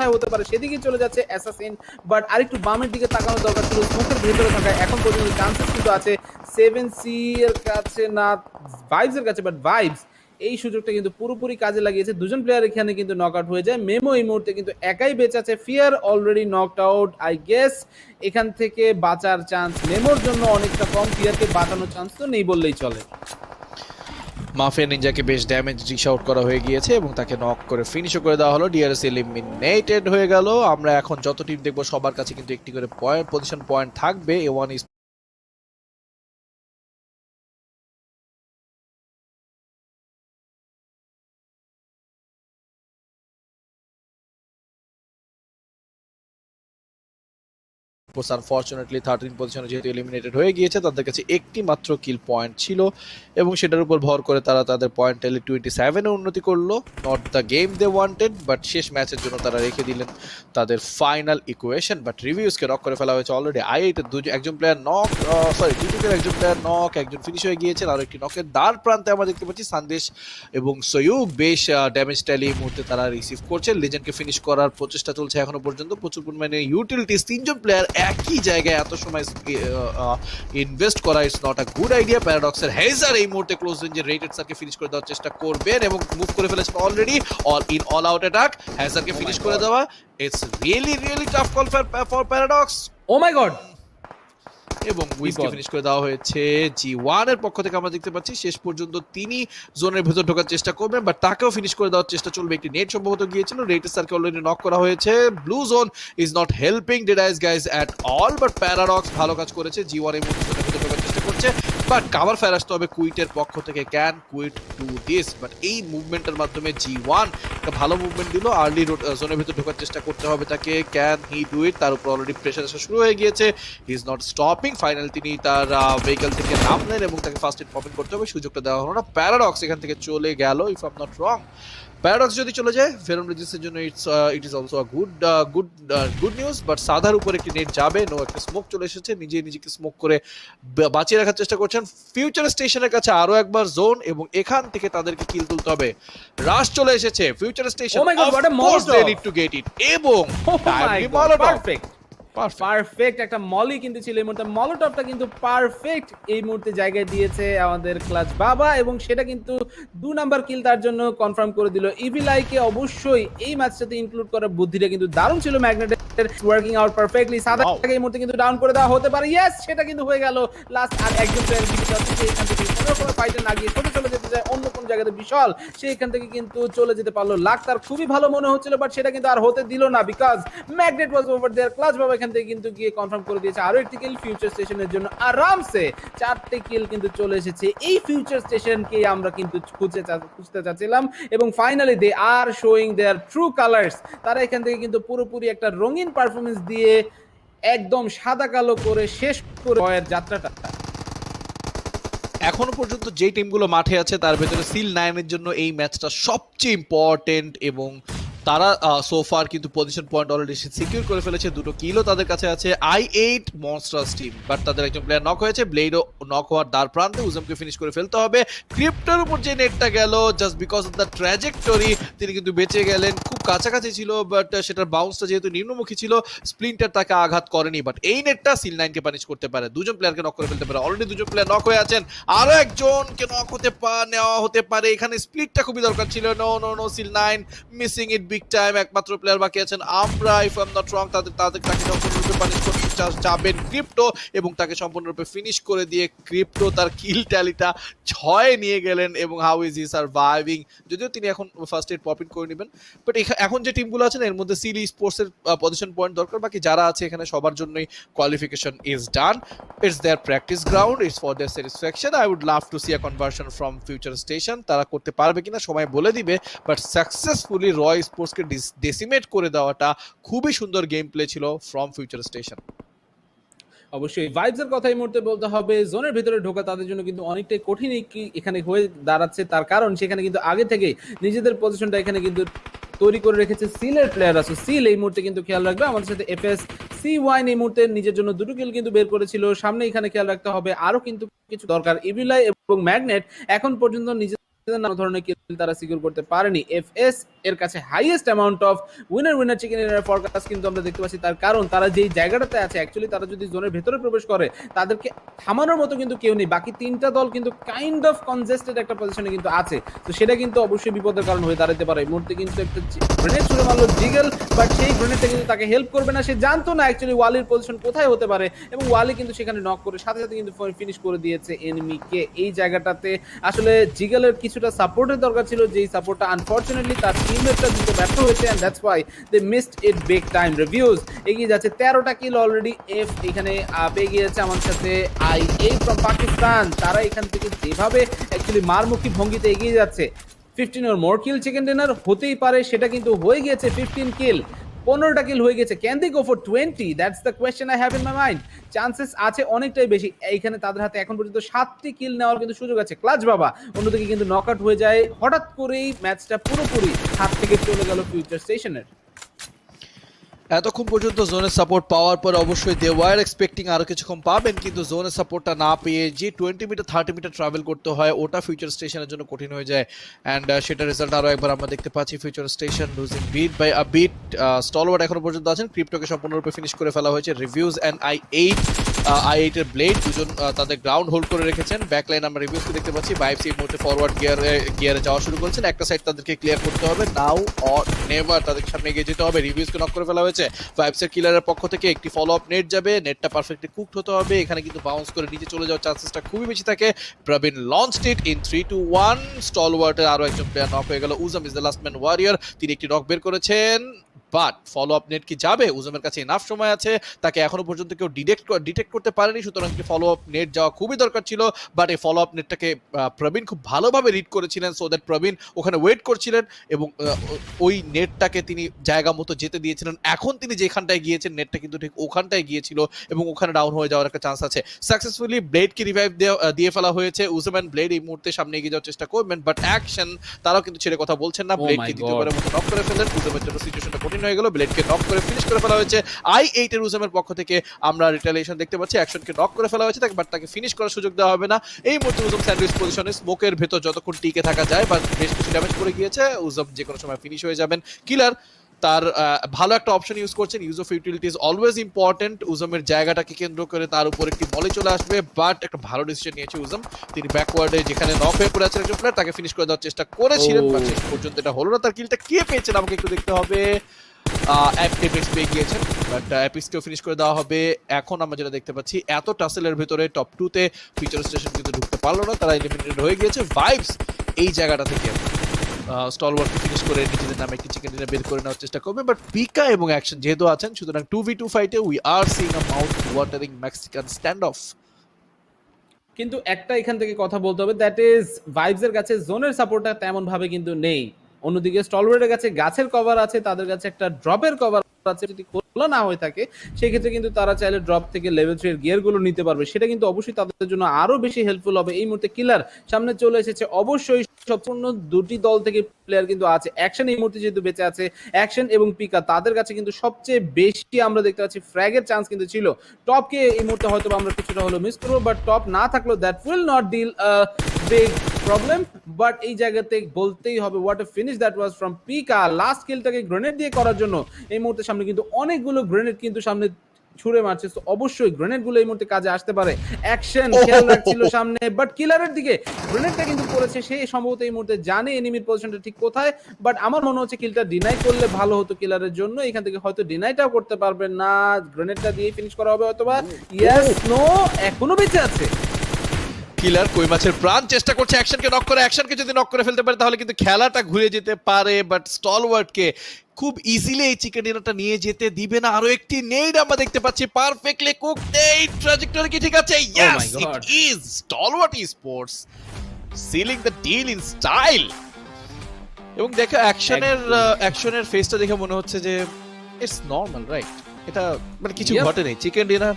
কোথায় হতে পারে সেদিকেই চলে যাচ্ছে অ্যাসাসিন, বাট আরেকটু বামের দিকে তাকানো দরকার ছিল। স্মোকের ভেতরে থাকা এখন পর্যন্ত চান্সেস কিন্তু আছে 7C এর কাছে না ভাইবস এর কাছে, বাট ভাইবস এই সুযোগটা কিন্তু পুরোপুরি কাজে লাগিয়েছে। দুজন প্লেয়ার এখানে কিন্তু নক আউট হয়ে যায়। মেমো এই মুহূর্তে কিন্তু একাই বেঁচে আছে। Fear already knocked out. I guess এখান থেকে বাঁচার চান্স মেমোর জন্য অনেকটা কম, ফিয়ারকে বাঁচানোর চান্স তো নেই বললেই চলে। মাফিয়া নিনজাকে বেশ ড্যামেজ ডিশ আউট করা হয়ে গিয়েছে এবং তাকে নক করে ফিনিশও করে দেওয়া হলো। ডিআরএস এলিমিনেটেড হয়ে গেল। আমরা এখন যত টিম দেখবো সবার কাছে কিন্তু একটি করে পজিশন পয়েন্ট থাকবে। A1 আনফরচুনেটলি 13 পজিশনে যেহেতু এলিমিনেটেড হয়ে গিয়েছে তাদের কাছে একটি মাত্র কিল পয়েন্ট ছিল এবং সেটার উপর ভর করে তারা তাদের পয়েন্ট টেলে 27-এ উন্নতি করলো। Not the game they wanted, but শেষ ম্যাচের জন্য তারা রেখে দিলেন তাদের ফাইনাল ইকুয়েশন। বাট রিভিউসকে নক করে ফেলা হয়েছে অলরেডি। আই8 একজন প্লেয়ার নক, ডিটুকের একজন প্লেয়ার নক, একজন ফিনিশ হয়ে গিয়েছেন। আর একটি নকের দ্বার প্রান্তে আমরা দেখতে পাচ্ছি সন্দেশ এবং সয়ুব বেশ ড্যামেজ টেলে এই মুহূর্তে তারা রিসিভ করছেন। লেজেন্ডকে ফিনিশ করার প্রচেষ্টা চলছে এখনো পর্যন্ত। প্রচুর পরিমাণে ইউটিলিটিস, তিনজন প্লেয়ার একই জায়গায় এত সময় ইনভেস্ট করা it's not a good idea. প্যারাডক্সের হেজার এই মুহূর্তে ক্লোজ রেঞ্জে রেটেড সারকে ফিনিশ করে দেওয়ার চেষ্টা করবেন এবং মুভ করে ফেলেছেন already. All in all out attack, হেজারকে ফিনিশ করে দেওয়া। It's really tough call for Paradox. Oh my god, এবং উইজকে ফিনিশ করে দেওয়া হয়েছে G1 এর পক্ষ থেকে। আমরা দেখতে পাচ্ছি শেষ পর্যন্ত তিনি জোনের ভেতর ঢোকার চেষ্টা করবেন, বাট তাকেও ফিনিশ করে দেওয়ার চেষ্টা চলবে। একটি নেট সম্ভবত গিয়েছিল, রেটেড সারকে অলরেডি নক করা হয়েছে। Blue zone is not helping ডিডাইস guys at all, but Paradox ভালো কাজ করেছে। G1 এই মুহূর্তে জোনের ভেতর ঢোকার চেষ্টা করছে, বাট কাভার ফায়ার আসতে হবে কুইটের পক্ষ থেকে। Can quit do this? But এই মুভমেন্টের মাধ্যমে G1 একটা ভালো মুভমেন্ট দিল। আর্লি জোনের ভেতর ঢোকার চেষ্টা করতে হবে তাকে। Can he do it? তার উপর অলরেডি প্রেশার আসা শুরু হয়ে গিয়েছে। He is not stopping. Final তিনি তার ভেহিকল থেকে নামলেন এবং তাকে ফার্স্ট এড পপিং করতে হবে। সুযোগটা দেওয়া হলো না। প্যারাডক্স এখান থেকে চলে গেল if I am not wrong. Paradox যদি চলে যায় ফেরন রেজিসের জন্য it is also a good news, but সাদার উপর একটি নেট যাবে। নো, একটা স্মোক চলে এসেছে, নিজেকে স্মোক করে বাঁচিয়ে রাখার চেষ্টা করছেন। ফিউচার স্টেশনের কাছে আরো একবার জোন এবং এখান থেকে তাদেরকে কিল তুলতে হবে। রাশ চলে এসেছে future station. Oh my God, what a molotov! They need to get it এবং পারফেক্ট একটা মলি কিন্তু ছিল এই মুহূর্তে। মলোটপটা কিন্তু পারফেক্ট এই মুহূর্তে জায়গায় দিয়েছে আমাদের ক্লাচ বাবা, এবং সেটা কিন্তু 2 নাম্বার কিল তার জন্য কনফার্ম করে দিল। ইভিলাইকে অবশ্যই এই ম্যাচটাতে ইনক্লুড করার বুদ্ধিটা কিন্তু দারুণ ছিল ম্যাগনেটের, ওয়ার্কিং আউট পারফেক্টলি। সাদাকে এই মুহূর্তে কিন্তু ডাউন করে দেওয়া হতে পারে। ইয়েস, সেটা কিন্তু হয়ে গেল। লাস্ট আর একজন প্লেয়ার কিন্তু এখান থেকে কোনো ফাইটে না গিয়ে চলে যেতে যায় অন্য কোন জায়গাতে। বিশাল সে এখান থেকে কিন্তু চলে যেতে পারলো। লাক তার খুবই ভালো মনে হচ্ছিল, বাট সেটা কিন্তু আর হতে দিল না, because magnet was over there. ক্লাচ বাবা এখান থেকে কিন্তু গিয়ে কনফার্ম করে দিয়েছে আরো একটি কিল। ফিউচার স্টেশনের জন্য আরামসে 4টে কিল কিন্তু চলে এসেছে। এই ফিউচার স্টেশনকে আমরা কিন্তু খুঁজতে চাচ্ছিলাম, এবং finally they are showing their true colours. তারা এখান থেকে কিন্তু পুরোপুরি একটা রঙিন পারফরমেন্স দিয়ে একদম সাদা কালো করে শেষ করে যাত্রাটা। এখনো পর্যন্ত যে টিমগুলো মাঠে আছে তার ভেতরে সিল 9 এর জন্য এই ম্যাচটা সবচেয়ে ইম্পর্টেন্ট এবং তারা সোফার কিন্তু পজিশন পয়েন্ট অলরেডি সিকিউর করে ফেলেছে। 2টো কিলও তাদের কাছে আছে। I8 মনস্টার্স টিম, বাট তাদের একজন প্লেয়ার নক হয়েছে। ব্লেডও নক হওয়ার দ্বার প্রান্তে। উজমকে ফিনিশ করে ফেলতে হবে। ক্রিপ্টোর উপর যে নেটটা গেল just because of the trajectory তিনি কিন্তু বেঁচে গেলেন। খুব কাছাকাছি ছিল, বাট সেটার বাউন্সটা যেহেতু নিম্নমুখী ছিল স্প্লিন্টার তাকে আঘাত করেনি, বাট এই নেটটা সিল 9কে পানিশ করতে পারে। 2জন প্লেয়ারকে নক করে ফেলতে পারে। অলরেডি 2জন প্লেয়ার নক হয়ে আছেন, আরো একজনকে নক নেওয়া হতে পারে। এখানে স্প্লিটটা খুবই দরকার ছিল। নো সিল 9 মিসিং ইট বিগ টাইম। একমাত্র প্লেয়ার বাকি আছেন আমরা, if I am not wrong. তাকে সম্পূর্ণরূপে পানিশ করতে যাবেন ক্রিপ্টো এবং তাকে সম্পূর্ণরূপে ফিনিশ করে দিয়ে ক্রিপ্টো তার কিল ট্যালিটা 6 নিয়ে গেলেন। এবং হাউ ইজ হি সার্ভাইভিং? যদিও তিনি এখন ফার্স্ট এড পপ ইন করে নেবেন, বাট এখন যে টিমগুলো আছেন এর মধ্যে সিলি স্পোর্টসের পজিশন পয়েন্ট দরকার। বাকি যারা আছে এখানে সবার জন্যই qualification is done. It's their practice ground, it's for their satisfaction. I would love to see a conversion from future station. তারা করতে পারবে কিনা সময় বলে দিবে, বাট সাকসেসফুলি রয় স্পোর্টসকে ডেসিমেট করে দেওয়াটা খুবই সুন্দর গেম প্লে ছিল ফ্রম ফিউচার স্টেশন। অবশ্যই ভাইবস এর কথা এই মুহূর্তে বলতে হবে। জোনের ভিতরে ঢোকা তাদের জন্য কিন্তু অনেকটাই কঠিন এখানে হয়ে দাঁড়াচ্ছে, তার কারণ সেখানে কিন্তু আগে থেকে নিজেদের পজিশনটা এখানে কিন্তু তৈরি করে রেখেছে সিলের প্লেয়ার আছে। সিল এই মুহূর্তে কিন্তু খেয়াল রাখবে। আমাদের সাথে এফএস সি ওয়াইন এই মুহূর্তে নিজের জন্য 2টো কিল কিন্তু বের করেছিল। সামনে এখানে খেয়াল রাখতে হবে, আরো কিন্তু কিছু দরকার। ইভিলাই এবং ম্যাগনেট এখন পর্যন্ত নিজের নানা ধরনের কিল তারা সিকিউর করতে পারেনি। এফএস এর কাছে highest amount of winner chicken dinner forecast কিন্তু আমরা দেখতে পাচ্ছি, তার কারণ তারা যেই জায়গাটাতে আছে অ্যাকচুয়ালি তারা যদি জোনের ভেতরে প্রবেশ করে তাদেরকে থামানোর মতো কিন্তু কেউ নেই। বাকি তিনটা দল কিন্তু কাইন্ড অফ কনজেস্টেড একটা পজিশনে কিন্তু আছে, তো সেটা কিন্তু অবশ্যই বিপদের কারণ হয়ে দাঁড়াতে পারে। এই মুহূর্তে কিন্তু একটা গ্রেনেড ছুড়ে মারলো জিগল, বাট সেই গ্রেনেডটা কিন্তু তাকে হেল্প করবে না। সে জানতো না অ্যাকচুয়ালি ওয়ালির পজিশন কোথায় হতে পারে, এবং ওয়ালি কিন্তু সেখানে নক করে সাথে সাথে কিন্তু ফিনিশ করে দিয়েছে এনিমিকে। এই জায়গাটাতে আসলে জিগলের কিছুটা সাপোর্টের দরকার ছিল, যেই সাপোর্টটা আনফরচুনেটলি তার টিমমেটরা দিতে ব্যর্থ হয়েছে, and that's why they missed it big time. Reviews এগিয়ে যাচ্ছে 13টা কিল অলরেডি। এফ এখানে পেয়ে গিয়েছে আমার সাথে IA ফ্রম পাকিস্তান। তারা এখান থেকে যেভাবে অ্যাকচুয়ালি মারমুখী ভঙ্গিতে এগিয়ে যাচ্ছে, 15 or more kill chicken dinner হতেই পারে, সেটা কিন্তু হয়ে গিয়েছে 15 কিল, 15টা কিল হয়ে গেছে। Can they go for 20? That's the question I have in my mind. Chances আছে অনেকটাই বেশি। এইখানে তাদের হাতে এখন পর্যন্ত 7টি কিল নেওয়ার কিন্তু সুযোগ আছে। ক্লাচ বাবা অন্যদিকে কিন্তু নকআউট হয়ে যায়, হঠাৎ করেই ম্যাচটা পুরোপুরি হাত থেকে চলে গেল ফিউচার স্টেশনের। এতক্ষণ পর্যন্ত জোনের সাপোর্ট পাওয়ার পর অবশ্যই দে ওয়ার এক্সপেক্টিং আরো কিছুক্ষণ পাবেন, কিন্তু জোনের সাপোর্টটা না পেয়ে যে 20 মিটার 30 মিটার ট্রাভেল করতে হয় ওটা ফিউচার স্টেশনের জন্য কঠিন হয়ে যায়। অ্যান্ড সেটা রেজাল্ট আরো একবার আমরা দেখতে পাচ্ছি, future station losing bit by a bit. Stalwart এখনো পর্যন্ত আছেন, ক্রিপ্টোকে সম্পূর্ণরূপে ফিনিশ করে ফেলা হয়েছে। রিভিউজ অ্যান্ড i8 এর ব্লেড দুজন তাদের গ্রাউন্ড হোল্ড করে রেখেছেন। ব্যাকলাইন আমরা রিভিউজকে দেখতে পাচ্ছি, ভাইবস এই মুহূর্তে ফরওয়ার্ড গিয়ারে যাওয়া শুরু করেছেন। একটা সাইড তাদেরকে ক্লিয়ার করতে হবে, নাও অর নেভার তাদের সামনে এগিয়ে যেতে হবে। রিভিউজকে নক করে ফেলা হয়েছে। ভাইবসের কিলারের পক্ষ থেকে একটি ফলো আপ নেট যাবে, নেটটা পারফেক্টলি কুকড হতে হবে। এখানে কিন্তু বাউন্স করে নিচে চলে যাওয়ার চান্সেসটা খুবই বেশি থাকে। Praveen launched it in 3 to 1। স্টলওয়ার্ডের আরো একজন প্লেয়ার নক হয়ে গেল। উজাম is the last man warrior, তিনি একটি নক বের করেছেন, বাট ফলো আপ নেট কি যাবে? উজামের কাছে এনাফ সময় আছে, তাকে এখনো পর্যন্ত কেউ ডিটেক্ট করতে পারেনি, সুতরাং একটি ফলো আপ নেট যাওয়া খুবই দরকার ছিল। বাট এই ফলো আপ নেটটাকে প্রবীণ খুব ভালোভাবে রিড করেছিলেন, সো দ্যাট প্রবীণ ওখানে ওয়েট করছিলেন এবং ওই নেটটাকে তিনি জায়গা মতো যেতে দিয়েছিলেন। এখন তিনি যেখানটায় গিয়েছেন নেটটা কিন্তু ঠিক ওখানটায় গিয়েছিল এবং ওখানে ডাউন হয়ে যাওয়ার একটা চান্স আছে। সাকসেসফুলি ব্লেডকে রিভাইভ দিয়ে ফেলা হয়েছে। উজাম এন্ড ব্লেড এই মুহূর্তে সামনে এগিয়ে যাওয়ার চেষ্টা করবেন, বাট অ্যাকশন তারাও কিন্তু ছেড়ে কথা বলছেন না। ব্লেডকে দ্বিতীয়বারের মতো নক করে ফেলেন। উজামের জন্য সিচুয়েশনটা কঠিন হয়ে গেল, ব্লেডকে নক করে ফিনিশ করে ফেলা হয়েছে। i8 এর উজামের পক্ষ থেকে আমরা রিটালিয়েশন দেখতে পাচ্ছি, অ্যাকশনকে নক করে ফেলা হয়েছে, বাট তাকে ফিনিশ করার সুযোগ দেওয়া হবে না। এই মুহূর্তে উজাম স্যান্ডউইচ পজিশনে স্মোকের ভেতর যতক্ষণ টিকে থাকা যায়, বা বেশ কিছু ড্যামেজ করে গিয়েছে, উজাম যে কোনো সময় ফিনিশ হয়ে যাবেন। কিলার তার ভালো একটা অপশন ইউজ করছেন, use of utility is always important. উজামের জায়গাটাকে কেন্দ্র করে তার উপর একটি বলে চলে আসবে, বাট একটা ভালো ডিসিশন নিয়েছে উজাম। তিনি ব্যাকওয়ার্ডে যেখানে নক হয়ে পড়ে আছেন একজন প্লেয়ার, তাকে ফিনিশ করে দেওয়ার চেষ্টা করেছিলেন, বাট শেষ পর্যন্ত এটা হলো না। তার কিলটা কে পেয়েছেন আমাকে একটু দেখতে হবে। অ্যাপিক্স পেয়ে গিয়েছেন, বাট অ্যাপিক্সকেও ফিনিশ করে দেওয়া হবে। এখন আমরা যেটা দেখতে পাচ্ছি, এত টাসেলের ভেতরে টপ 2 তে ফিউচার স্টেশন কিন্তু ঢুকতে পারলো না, তারা এলিমিনেটেড হয়ে গিয়েছে। ভাইবস এই জায়গাটা থেকে স্টলওয়ার্ডকে ফিনিশ করে নিজেদের নামে একটি চিকেন ডিনার বের করে নেওয়ার চেষ্টা করবে, বাট পিকা এবং অ্যাকশন যেহেতু আছেন, সুতরাং 2v2 ফাইটে we are seeing a mouth watering Mexican stand off. কিন্তু একটা এখান থেকে কথা বলতে হবে, দ্যাট ইজ ভাইবসের কাছে জোনের সাপোর্টটা তেমন ভাবে কিন্তু নেই। অন্যদিকে স্টলওয়ার্ডের কাছে গাছের কভার আছে, তাদের কাছে একটা ড্রপের কভার আছে। যদি খোলা না হয়ে থাকে সেই ক্ষেত্রে কিন্তু তারা চাইলে ড্রপ থেকে লেভেল 3 এর গিয়ার গুলো নিতে পারবে, সেটা কিন্তু অবশ্যই তাদের জন্য আরো বেশি হেল্পফুল হবে। এই মুহূর্তে কিলার সামনে চলে এসেছে, অবশ্যই সম্পূর্ণ দুটি দল থেকে প্লেয়ার কিন্তু আছে। অ্যাকশন এই মুহূর্তে যেহেতু বেঁচে আছে, অ্যাকশন এবং পিকা তাদের কাছে কিন্তু সবচেয়ে বেশি আমরা দেখতে পাচ্ছি ফ্র্যাগের চান্স কিন্তু ছিল। টপকে এই মুহূর্তে হয়তো আমরা কিছুটা হলো মিস করবো, বাট টপ না থাকলেও that will not deal big problem. But এই জায়গাতে বলতেই হবে, what a finish that was from পিকা। লাস্ট কিলটাকে গ্রেনেড দিয়ে করার জন্য এই মুহূর্তে সামনে কিন্তু অনেকগুলো গ্রেনেড কিন্তু সামনে ছুড়ে মারছে, তো অবশ্যই গ্রেনেড গুলো এই মুহূর্তে কাজে আসতে পারে। অ্যাকশন খেয়াল রাখছিল সামনে, বাট কিলারের দিকে গ্রেনেডটা কিন্তু পড়েছে। সে সম্ভবত এই মুহূর্তে জানে এনিমির পজিশনটা ঠিক কোথায়, বাট আমার মনে হচ্ছে কিলটা ডিনাই করলে ভালো হতো কিলারের জন্য। এখান থেকে হয়তো ডিনাইটাও করতে পারবেন না, গ্রেনেডটা দিয়ে ফিনিশ করা হবে হয়তোবা। ইয়েস, নো, এখনো বেঁচে আছে কিলার। কই মাছের প্রাণ চেষ্টা করছে অ্যাকশনকে নক করে, অ্যাকশনকে যদি নক করে ফেলতে পারে তাহলে কিন্তু খেলাটা ঘুরে যেতে পারে, বাট স্টলওয়ার্ডকে খুব ইজিলি এই চিকেন ডিনারটা নিয়ে যেতে দিবে না। আরো একটি নেড আমরা দেখতে পাচ্ছি, পারফেক্টলি কুকড। এই ট্র্যাজেক্টরি কি ঠিক আছে? Yes, it is stalwart sports sealing the deal in style. এবং দেখো অ্যাকশনের ফেসটা দেখে মনে হচ্ছে যে ইটস নরমাল, রাইট? এটা মানে কিছু ঘটে নেই। Chicken dinner